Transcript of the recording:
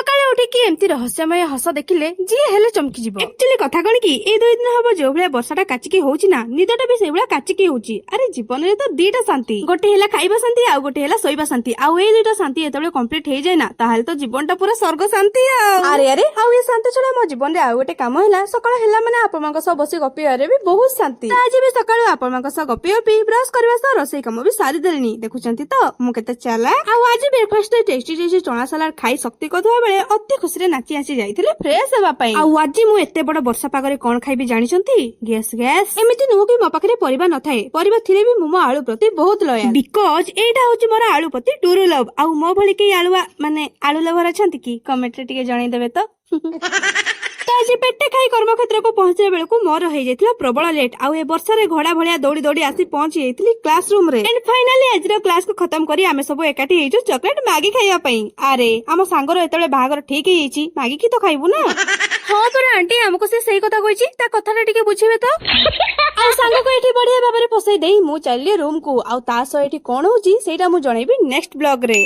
ସକାଳେ ଉଠିକି ଏମିତି ରହସ୍ୟମୟ ହସ ଦେଖିଲେ ଯିଏ ହେଲେ ଚମକି ଯିବ। ଆକ୍ଚୁଆଲି କଥା କଣ କି ଏଇ 2 ଦିନ ହବ ଯୋଉ ଭଳିଆ ବର୍ଷାଟା କାଚିକି ହଉଛି ନା ନିଦଟା ବି ସେଇଭଳିଆ କାଚିକି ହଉଛି। ଆରେ ଜୀବନରେ ତ ଦିଟା ଶାନ୍ତି, ଗୋଟେ ହେଲା ଖାଇବା ଶାନ୍ତି ଆଉ ଗୋଟେ ହେଲା ଶୋଇବା ଶାନ୍ତି। ଆଉ ଏଇ ଦୁଇଟା ଶାନ୍ତି ଯେତେବେଳେ କମ୍ପ୍ଲିଟ ହେଇଯାଏ ନା ତାହେଲେ ତ ଜୀବନଟା ପୁରା ସ୍ୱର୍ଗ ଶାନ୍ତି। ଆରେ ଆଉ ଏ ଶାନ୍ତି ଛଡା ମୋ ଜୀବନରେ ଆଉ ଗୋଟେ କାମ ହେଲା ସକାଳ ହେଲା ମାନେ ଆପଣଙ୍କ ସହ ବସି ଗପିବାରେ ବି ବହୁତ ଶାନ୍ତି। ଆଜି ବି ସକାଳୁ ଆପଣଙ୍କ ସହ ଗପି ଗପି ବ୍ରଶ କରିବା ସହ ରୋଷେଇ କାମ ବି ସାରିଦେଲିଣି। ଦେଖୁଛନ୍ତି ତ ମୁଁ କେତେ ଚାଲାକ। ଆଉ ଆଜି ବ୍ରେକଫାଷ୍ଟ ଟେଷ୍ଟି ଟେଷ୍ଟି ଚଣା ସାଲାଡ ଖାଇ ଶକ୍ତି କରୁଥିବା ବେଳେ ଅତି ଖୁସିରେ ନାଚି ନାଚି ଯାଇଥିଲେ ଫ୍ରେଶ ହେବା ପାଇଁ। ଆଉ ଆଜି ମୁଁ ଏତେ ବଡ ବର୍ଷା ପାଗରେ କଣ ଖାଇବି ଜାଣିଛନ୍ତି? ଗ୍ୟାସ୍। ଏମିତି ନୁହଁ କି ମୋ ପାଖରେ ପରିବା ନଥାଏ, ପରିବା ଥିଲେ ବି ମୁଁ ମୋ ଆଳୁ ପ୍ରତି ବହୁତ ଲୟାଲ। ବିକଜ ଏଇଟା ହଉଛି ମୋର ଆଳୁ ପ୍ରତି ଟୁରୁ ଲଭ୍। ଆଉ ମୋ ଭଳି କେହି ଆଳୁ ଲଭର ଅଛନ୍ତି କି? କମେଣ୍ଟରେ ଟିକେ ଜଣେଇଦେବେ ତ। ଆଜି ପେଟେ ଖାଇ କର୍ମକ୍ଷେତ୍ରକୁ ପହଞ୍ଚିବା ବେଳକୁ ମୋର ହେଇଯାଇଥିଲା ପ୍ରବଳ ଲେଟ୍। ଆଉ ଏ ବର୍ଷାରେ ଘୋଡା ଭଳିଆ ଦୌଡ଼ି ଦୌଡ଼ି ଆସି ପହଞ୍ଚି ଯାଇଥିଲି କ୍ଲାସ ରୁମ ରେ। ଏଣ୍ଡ ଫାଇନାଲି ଆଜିର କ୍ଲାସକୁ ଖତମ କରି ଆମେ ସବୁ ଏକାଠି ହେଇଛୁ ଚକଲେଟ ମ୍ୟାଗି ଖାଇବା ପାଇଁ। ଆରେ ଆମ ସାଙ୍ଗର ଯେତେବେଳେ ବାହାଘର ଠିକ ହେଇଯାଇଛି ମ୍ୟାଗି କି ତ ଖାଇବୁ ନା। ହଁ ପରା ଆଣ୍ଟି, ଆମକୁ ସେ ସେଇ କଥା କହିଛି, ତା କଥାଟା ଟିକେ ବୁଝିବେ ତ। ଆଉ ସାଙ୍ଗକୁ ଏଠି ବଢିଆ ଭାବରେ ଫସାଇ ଦେଇ ମୁଁ ଚାଲିଲି ରୁମକୁ। ଆଉ ତା ସହ ଏଠି କଣ ହଉଛି ସେଇଟା ମୁଁ ଜଣେଇବି ନେକ୍ସଟ ବ୍ଲଗ ରେ।